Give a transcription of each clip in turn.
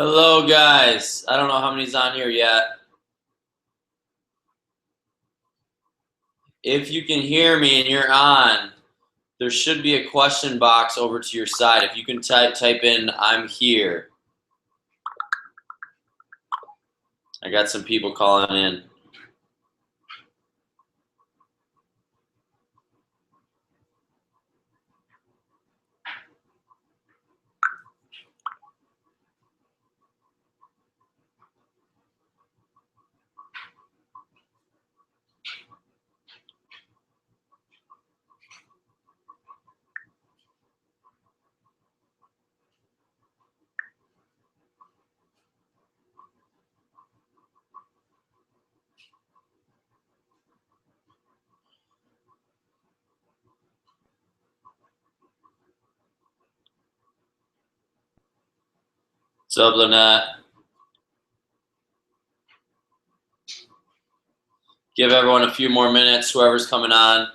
Hello, guys. I don't know how many's on here yet. If you can hear me and you're on, there should be a question box over to your side. If you can type in, I'm here. I got some people calling in. What's up, Lynette? Give everyone a few more minutes, whoever's coming on.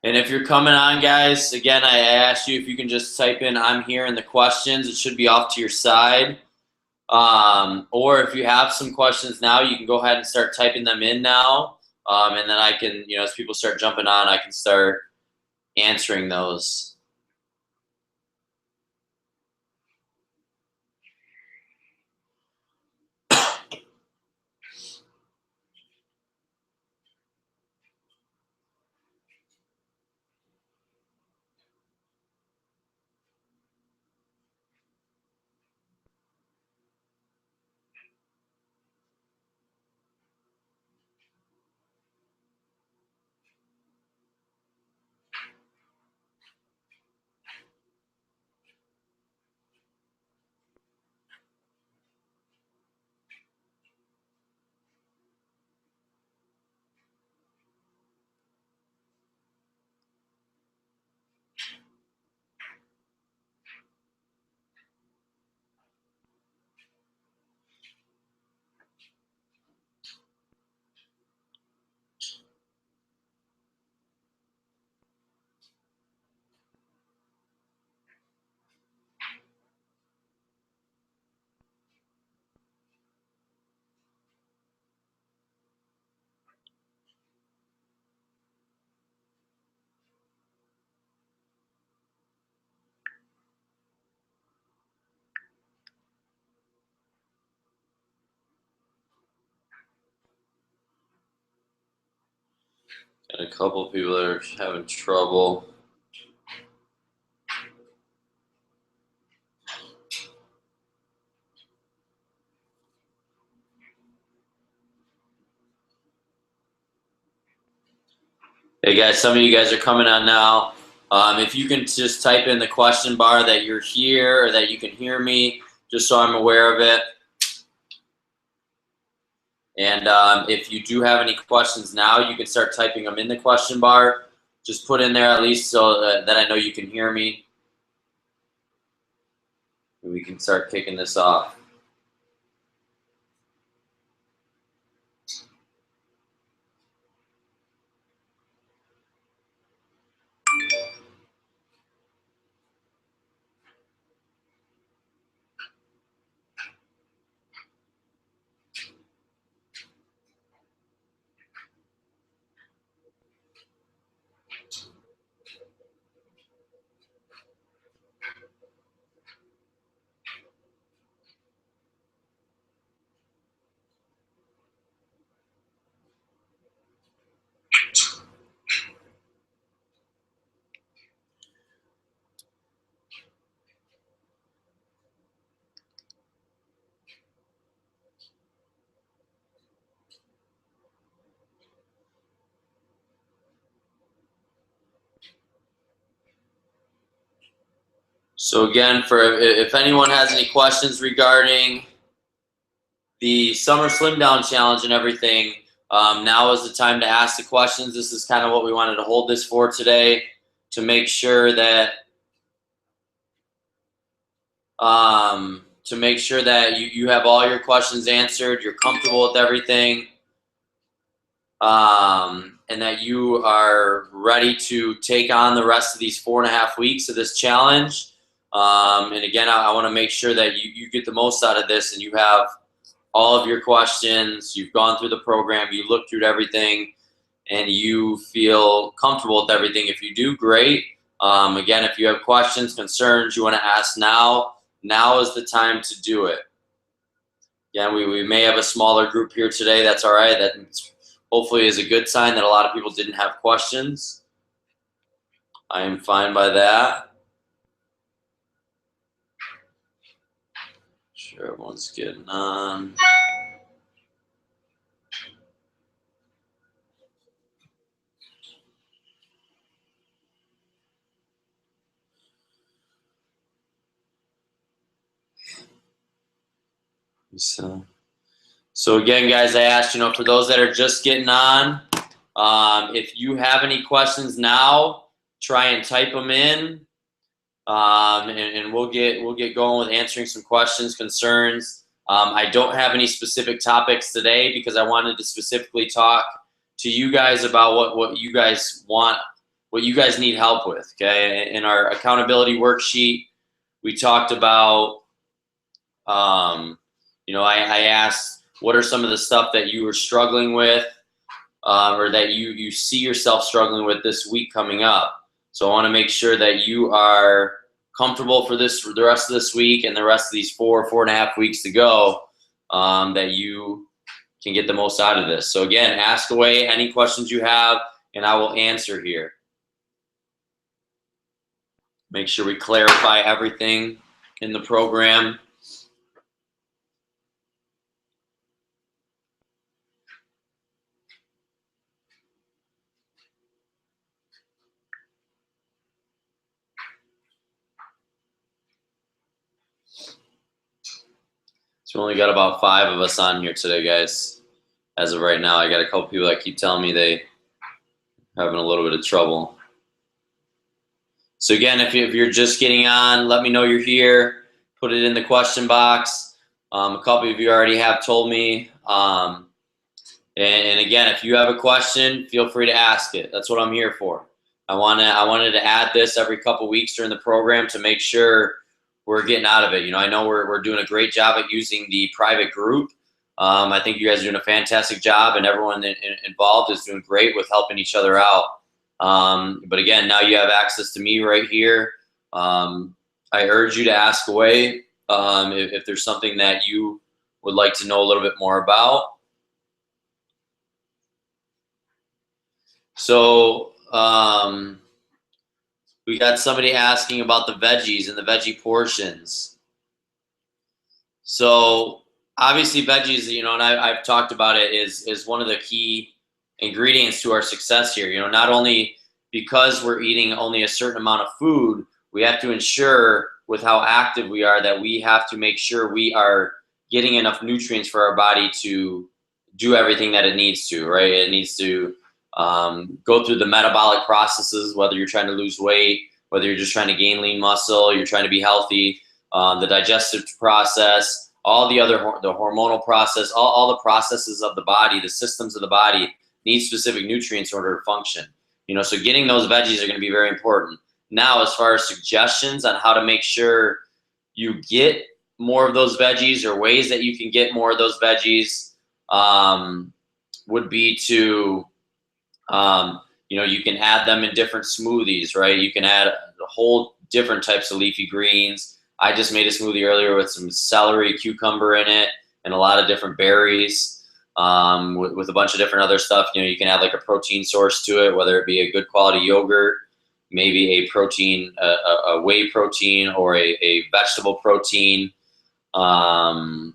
And if you're coming on, guys, again, I asked you if you can just type in I'm here in the questions. It should be off to your side. Or if you have some questions now, you can go ahead and start typing them in now. And then I can, as people start jumping on, I can start answering those. Got a couple of people that are having trouble. Hey guys, some of you guys are coming on now. If you can just type in the question bar that you're here or that you can hear me, just so I'm aware of it. And if you do have any questions now, you can start typing them in the question bar. Just put in there at least so that I know you can hear me. And we can start kicking this off. So again, if anyone has any questions regarding the Summer Slim Down Challenge and everything, now is the time to ask the questions. This is kind of what we wanted to hold this for today, to make sure that you have all your questions answered, you're comfortable with everything, and that you are ready to take on the rest of these 4.5 weeks of this challenge. And again, I want to make sure that you get the most out of this, and you have all of your questions, you've gone through the program, you looked through everything, and you feel comfortable with everything. If you do, great. Again, if you have questions, concerns you want to ask now is the time to do it. Again, we may have a smaller group here today. That's all right. That hopefully is a good sign that a lot of people didn't have questions. I am fine by that. Sure, everyone's getting on. So again, guys, I asked, for those that are just getting on, if you have any questions now, try and type them in, and we'll get going with answering some questions, concerns. I don't have any specific topics today because I wanted to specifically talk to you guys about what you guys want, what you guys need help with. Okay, in our accountability worksheet, we talked about, I asked, what are some of the stuff that you were struggling with, or that you see yourself struggling with this week coming up. So I want to make sure that you are comfortable for the rest of this week and the rest of these 4.5 weeks to go, that you can get the most out of this. So again, ask away any questions you have, and I will answer here. Make sure we clarify everything in the program. So we only got about 5 of us on here today, guys. As of right now, I got a couple people that keep telling me they having a little bit of trouble. So again, if you're just getting on, let me know you're here. Put it in the question box. A couple of you already have told me. And again, if you have a question, feel free to ask it. That's what I'm here for. I wanted to add this every couple weeks during the program to make sure we're getting out of it. I know we're doing a great job at using the private group. I think you guys are doing a fantastic job, and everyone involved is doing great with helping each other out. But again, now you have access to me right here. I urge you to ask away if there's something that you would like to know a little bit more about. So we got somebody asking about the veggies and the veggie portions. So obviously veggies, and I've talked about it, is one of the key ingredients to our success here. Not only because we're eating only a certain amount of food, we have to ensure with how active we are that we have to make sure we are getting enough nutrients for our body to do everything that it needs to, right? It needs to go through the metabolic processes, whether you're trying to lose weight, whether you're just trying to gain lean muscle, you're trying to be healthy, the digestive process, all the hormonal process, all the processes of the body, the systems of the body need specific nutrients in order to function. So getting those veggies are going to be very important. Now, as far as suggestions on how to make sure you get more of those veggies, or ways that you can get more of those veggies, would be to, you can add them in different smoothies, right? You can add a whole different types of leafy greens. I just made a smoothie earlier with some celery, cucumber in it, and a lot of different berries. With a bunch of different other stuff. You can add like a protein source to it, whether it be a good quality yogurt, maybe a protein, a whey protein, or a vegetable protein. And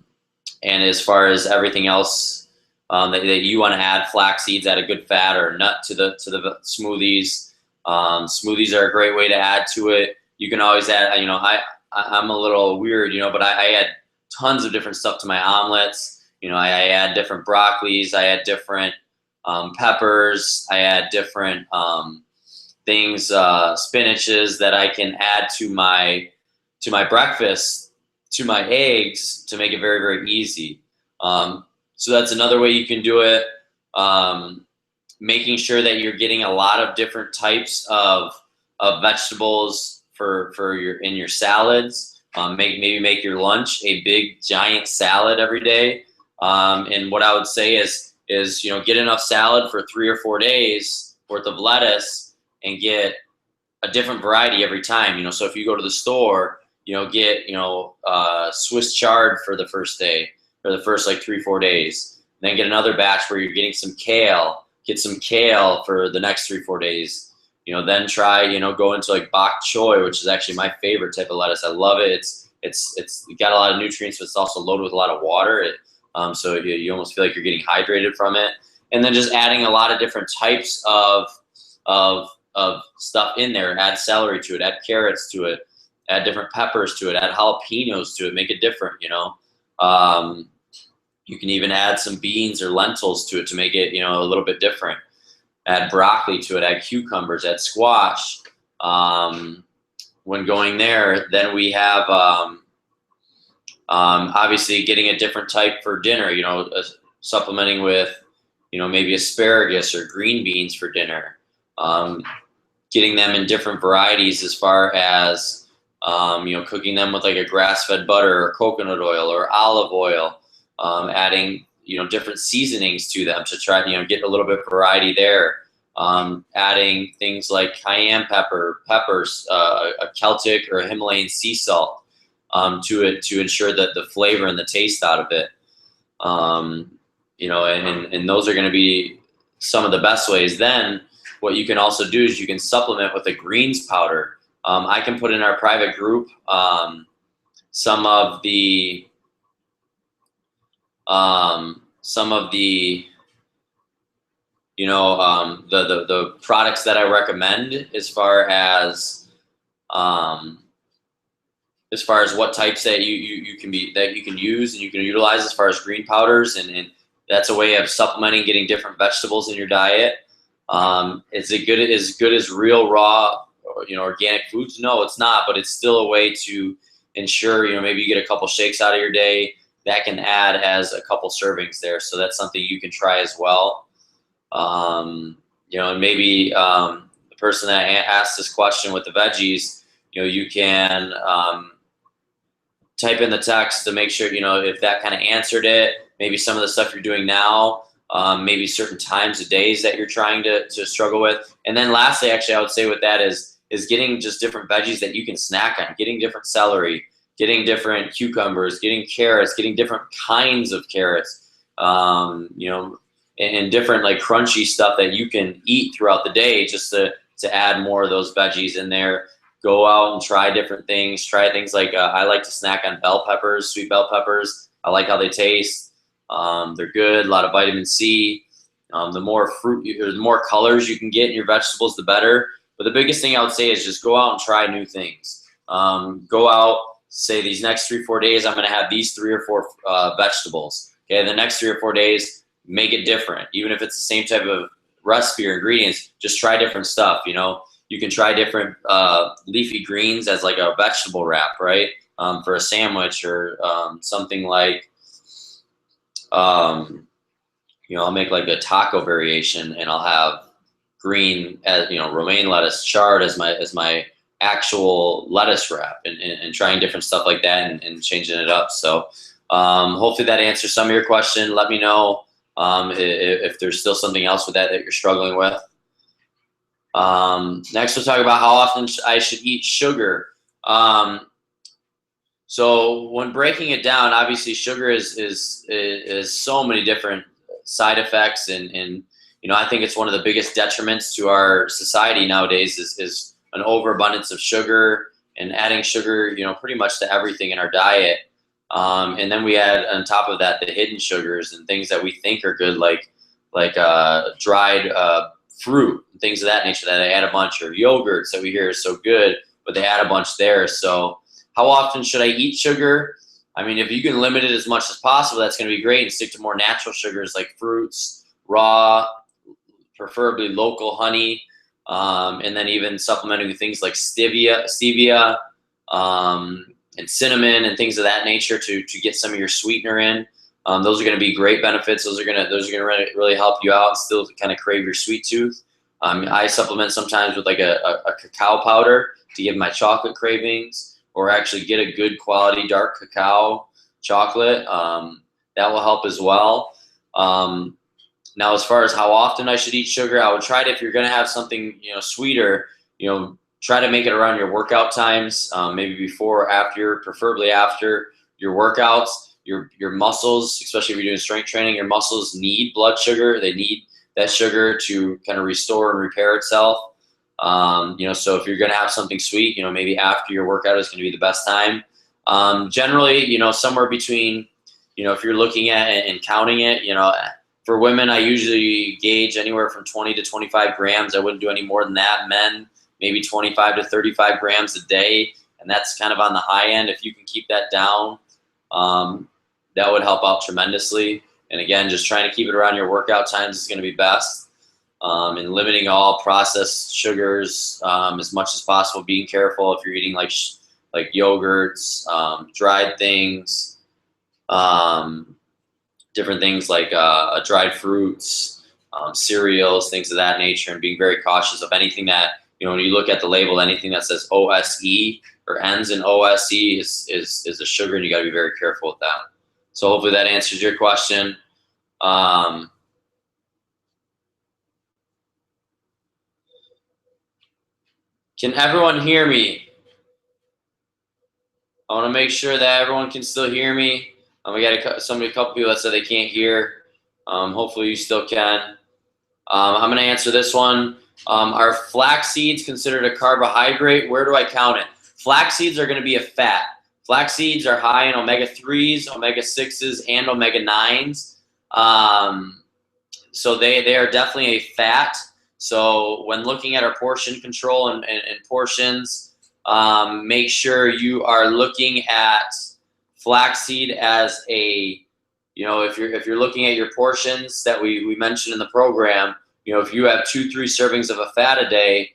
as far as everything else that you want to add, flax seeds, add a good fat or nut to the smoothies. Smoothies are a great way to add to it. You can always add, I'm a little weird, but I add tons of different stuff to my omelets. I add different broccolis, I add different peppers, I add different things, spinaches that I can add to my breakfast, to my eggs, to make it very, very easy. So that's another way you can do it. Making sure that you're getting a lot of different types of vegetables for your salads. Maybe make your lunch a big giant salad every day. And what I would say is get enough salad for 3 or 4 days worth of lettuce, and get a different variety every time. So if you go to the store, get Swiss chard for the first day, or the first like 3-4 days. Then get another batch where you're getting some kale. Get some kale for the next 3-4 days. Then try go into like bok choy, which is actually my favorite type of lettuce. I love it. It's got a lot of nutrients, but it's also loaded with a lot of water. So you almost feel like you're getting hydrated from it. And then just adding a lot of different types of stuff in there. Add celery to it. Add carrots to it. Add different peppers to it. Add jalapenos to it. Make it different. You can even add some beans or lentils to it to make it a little bit different. Add broccoli to it. Add cucumbers. Add squash. When going there, then we have obviously getting a different type for dinner. Supplementing with maybe asparagus or green beans for dinner. Getting them in different varieties as far as cooking them with like a grass-fed butter or coconut oil or olive oil. Adding different seasonings to them to try get a little bit of variety there. Adding things like cayenne peppers, a Celtic or a Himalayan sea salt to it to ensure that the flavor and the taste out of it. And those are going to be some of the best ways. Then what you can also do is you can supplement with a greens powder. I can put in our private group some of the the products that I recommend as far as what types that you can use and you can utilize as far as green powders, and that's a way of supplementing, getting different vegetables in your diet. Is it good as real raw organic foods? No, it's not, but it's still a way to ensure maybe you get a couple shakes out of your day. That can add as a couple servings there. So that's something you can try as well. And maybe the person that asked this question with the veggies, you can type in the text to make sure, if that kind of answered it. Maybe some of the stuff you're doing now, maybe certain times of days that you're trying to struggle with. And then lastly, actually, I would say with that is getting just different veggies that you can snack on, getting different celery, getting different cucumbers, getting carrots, getting different kinds of carrots, and different like crunchy stuff that you can eat throughout the day just to add more of those veggies in there. Go out and try different things. Try things like I like to snack on bell peppers, sweet bell peppers. I like how they taste. They're good, a lot of vitamin C. The more fruit, or the more colors you can get in your vegetables, the better. But the biggest thing I would say is just go out and try new things. Go out, say these next 3-4 days, I'm going to have these 3 or 4 vegetables. Okay, the next 3 or 4 days, make it different. Even if it's the same type of recipe or ingredients, just try different stuff. You can try different leafy greens as like a vegetable wrap, right? For a sandwich or something like, I'll make like a taco variation, and I'll have green, as romaine lettuce, chard as my actual lettuce wrap, and trying different stuff like that and changing it up. So hopefully that answers some of your question. Let me know if there's still something else with that you're struggling with. Next, we'll talk about how often I should eat sugar. So when breaking it down, obviously sugar is so many different side effects, and I think it's one of the biggest detriments to our society nowadays is an overabundance of sugar, and adding sugar, pretty much to everything in our diet. And then we add on top of that the hidden sugars and things that we think are good, like dried fruit and things of that nature that I add a bunch, or yogurts that we hear is so good, but they add a bunch there. So how often should I eat sugar? I mean, if you can limit it as much as possible, that's going to be great, and stick to more natural sugars like fruits, raw, preferably local honey, and then even supplementing with things like stevia, and cinnamon and things of that nature to get some of your sweetener in. Those are going to be great benefits. Those are going to really help you out and still kind of crave your sweet tooth. I supplement sometimes with like a cacao powder to give my chocolate cravings, or actually get a good quality dark cacao chocolate. That will help as well. Now, as far as how often I should eat sugar, I would try to, if you're going to have something, sweeter, try to make it around your workout times, maybe before or after, preferably after your workouts. Your muscles, especially if you're doing strength training, your muscles need blood sugar. They need that sugar to kind of restore and repair itself. So if you're going to have something sweet, maybe after your workout is going to be the best time. Generally, somewhere between, if you're looking at it and counting it, for women, I usually gauge anywhere from 20 to 25 grams. I wouldn't do any more than that. Men, maybe 25 to 35 grams a day, and that's kind of on the high end. If you can keep that down, that would help out tremendously. And again, just trying to keep it around your workout times is going to be best. And limiting all processed sugars as much as possible. Being careful if you're eating like yogurts, dried things, different things like dried fruits, cereals, things of that nature, and being very cautious of anything that, when you look at the label, anything that says OSE or ends in OSE is a sugar, and you got to be very careful with that. So hopefully that answers your question. Can everyone hear me? I want to make sure that everyone can still hear me. We got a couple people that said they can't hear. Hopefully you still can. I'm going to answer this one. Are flax seeds considered a carbohydrate? Where do I count it? Flax seeds are going to be a fat. Flax seeds are high in omega-3s, omega-6s, and omega-9s. So they are definitely a fat. So when looking at our portion control and portions, make sure you are looking at flaxseed as a, if you're looking at your portions that we mentioned in the program, if you have 2-3 servings of a fat a day,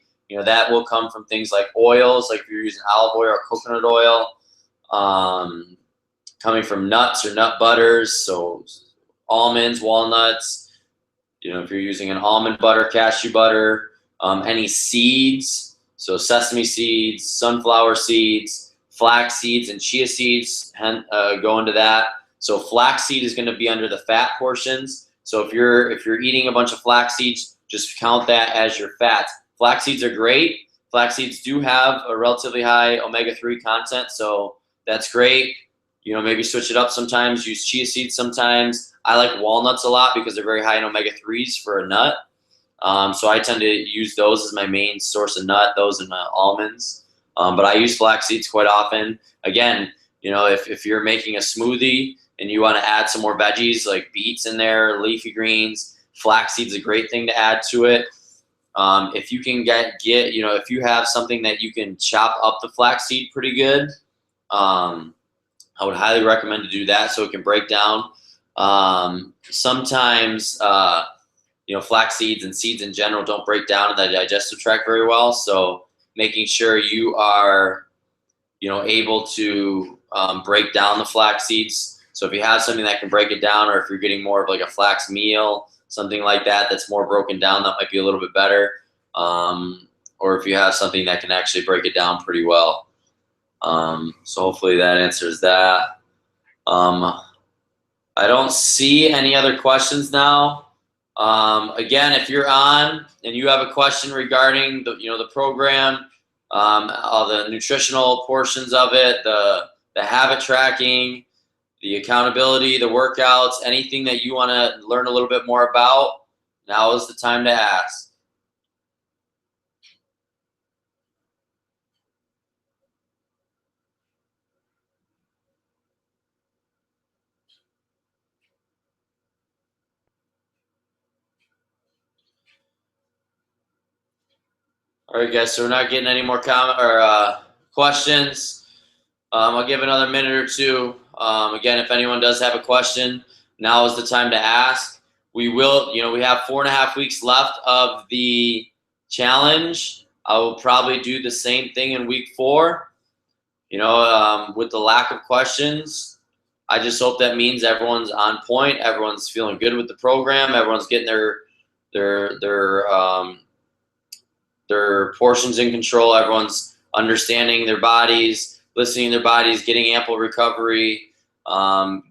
that will come from things like oils, like if you're using olive oil or coconut oil, coming from nuts or nut butters, so almonds, walnuts, if you're using an almond butter, cashew butter, any seeds, so sesame seeds, sunflower seeds, flax seeds, and chia seeds go into that. So flaxseed is going to be under the fat portions. So if you're eating a bunch of flax seeds, just count that as your fats. Flax seeds are great. Flax seeds do have a relatively high omega-3 content, so that's great. Maybe switch it up sometimes. Use chia seeds sometimes. I like walnuts a lot because they're very high in omega-3s for a nut. So I tend to use those as my main source of nut, those and almonds. But I use flax seeds quite often. Again, if you're making a smoothie and you want to add some more veggies like beets in there, leafy greens, flax seeds is a great thing to add to it. If you can if you have something that you can chop up the flax seed pretty good, I would highly recommend to do that so it can break down. Sometimes, flax seeds and seeds in general don't break down in the digestive tract very well. So making sure you are, able to break down the flax seeds. So if you have something that can break it down, or if you're getting more of like a flax meal, something like that that's more broken down, that might be a little bit better. Or if you have something that can actually break it down pretty well. So hopefully that answers that. I don't see any other questions now. Again, if you're on and you have a question regarding the program, all the nutritional portions of it, the habit tracking, the accountability, the workouts, anything that you want to learn a little bit more about, now is the time to ask. All right, guys. So we're not getting any more questions. I'll give another minute or two. Again, if anyone does have a question, now is the time to ask. We will, we have 4.5 weeks left of the challenge. I will probably do the same thing in week 4. With the lack of questions, I just hope that means everyone's on point. Everyone's feeling good with the program. Everyone's getting their portions in control. Everyone's understanding their bodies, listening to their bodies, getting ample recovery,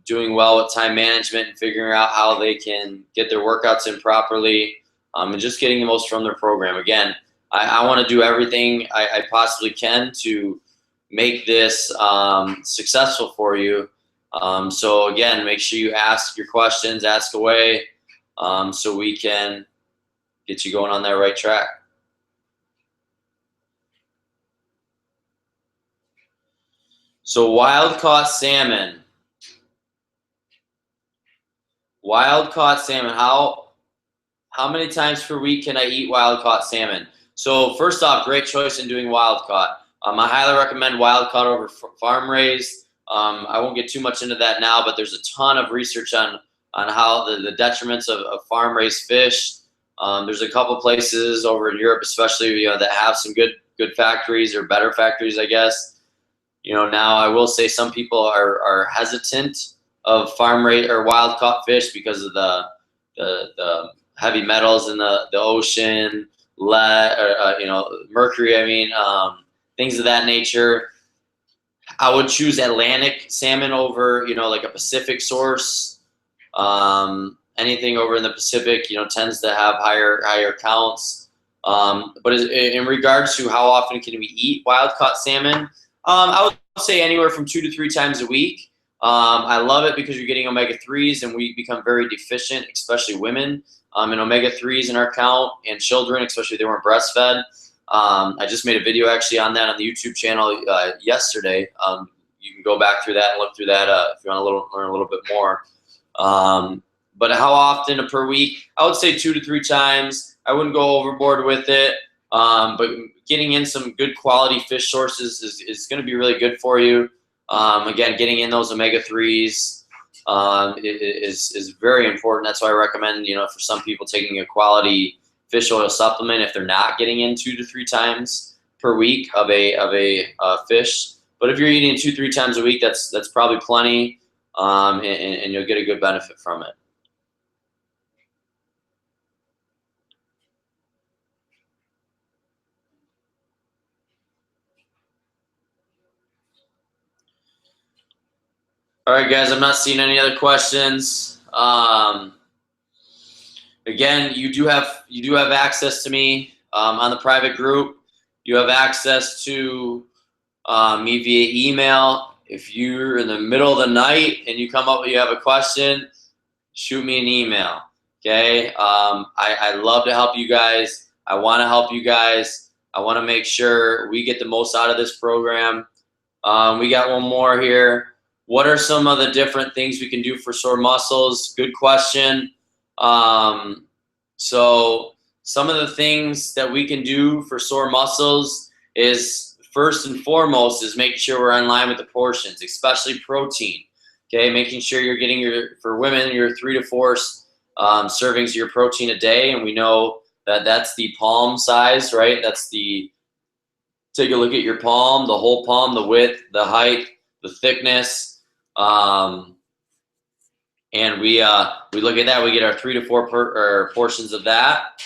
doing well with time management and figuring out how they can get their workouts in properly, and just getting the most from their program. Again, I want to do everything I possibly can to make this successful for you. So again, make sure you ask your questions, ask away, so we can get you going on that right track. So wild-caught salmon. Wild-caught salmon. How many times per week can I eat wild-caught salmon? So first off, great choice in doing wild-caught. I highly recommend wild-caught over farm-raised. I won't get too much into that now, but there's a ton of research on how the detriments of farm-raised fish. There's a couple places over in Europe, especially, that have some good factories, or better factories, I guess. Now I will say some people are hesitant of farm-raised or wild-caught fish because of the heavy metals in the ocean, lead, mercury. Things of that nature. I would choose Atlantic salmon over, like a Pacific source. Anything over in the Pacific, tends to have higher counts. But in regards to how often can we eat wild-caught salmon, I would say anywhere from 2 to 3 times a week. I love it because you're getting omega-3s, and we become very deficient, especially women, in omega-3s in our count, and children, especially if they weren't breastfed. I just made a video actually on that on the YouTube channel yesterday. You can go back through that and look through that if you want to learn a little bit more. But how often per week? I would say 2 to 3 times. I wouldn't go overboard with it. But getting in some good quality fish sources is going to be really good for you. Again, getting in those omega-3s is very important. That's why I recommend, for some people, taking a quality fish oil supplement if they're not getting in 2 to 3 times per week of a fish. But if you're eating 2-3 times a week, that's probably plenty, and you'll get a good benefit from it. All right, guys, I'm not seeing any other questions. Again, you do have access to me on the private group. You have access to me via email. If you're in the middle of the night and you have a question, shoot me an email. Okay, I love to help you guys. I want to help you guys. I want to make sure we get the most out of this program. We got one more here. What are some of the different things we can do for sore muscles? Good question. So some of the things that we can do for sore muscles is, first and foremost, is making sure we're in line with the portions, especially protein. Okay, making sure you're getting for women, your 3 to 4 servings of your protein a day, and we know that that's the palm size, right? Take a look at your palm, the whole palm, the width, the height, the thickness. And we look at that. We get our 3 to 4 portions of that.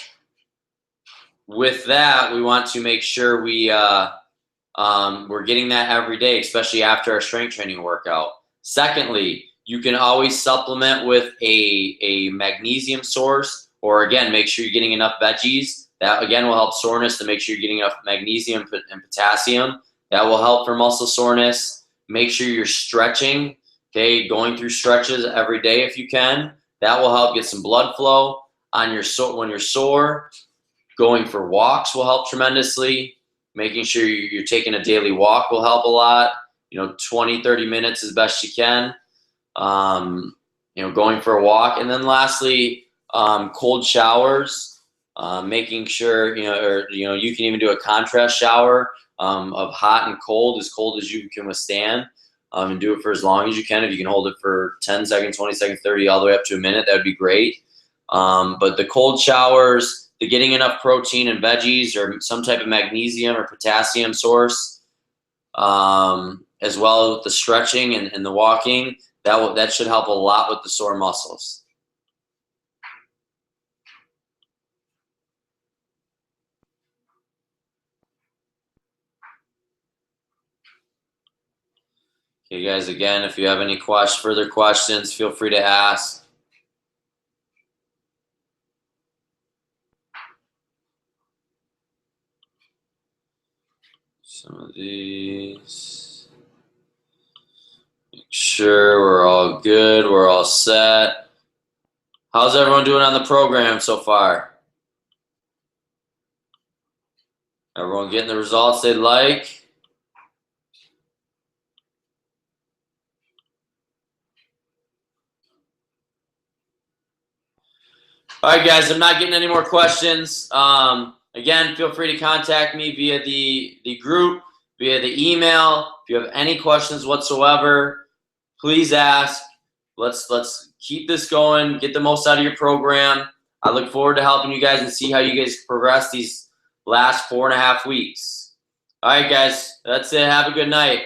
With that, we want to make sure we're getting that every day, especially after our strength training workout. Secondly, you can always supplement with a magnesium source, or again, make sure you're getting enough veggies. That again will help soreness, to make sure you're getting enough magnesium and potassium. That will help for muscle soreness. Make sure you're stretching. Okay, going through stretches every day if you can. That will help get some blood flow on when you're sore. Going for walks will help tremendously. Making sure you're taking a daily walk will help a lot. 20-30 minutes as best you can. Going for a walk. And then lastly, cold showers Making sure, you can even do a contrast shower of hot and cold, as cold as you can withstand, and do it for as long as you can. If you can hold it for 10 seconds, 20 seconds, 30, all the way up to a minute, that would be great. But the cold showers, the getting enough protein and veggies or some type of magnesium or potassium source, as well as the stretching and the walking, that should help a lot with the sore muscles. Okay, guys, again, if you have any further questions, feel free to ask. Some of these. Make sure we're all good. We're all set. How's everyone doing on the program so far? Everyone getting the results they'd like? All right, guys, I'm not getting any more questions. Again, feel free to contact me via the group, via the email. If you have any questions whatsoever, please ask. Let's keep this going. Get the most out of your program. I look forward to helping you guys and see how you guys progress these last 4.5 weeks. All right, guys, that's it. Have a good night.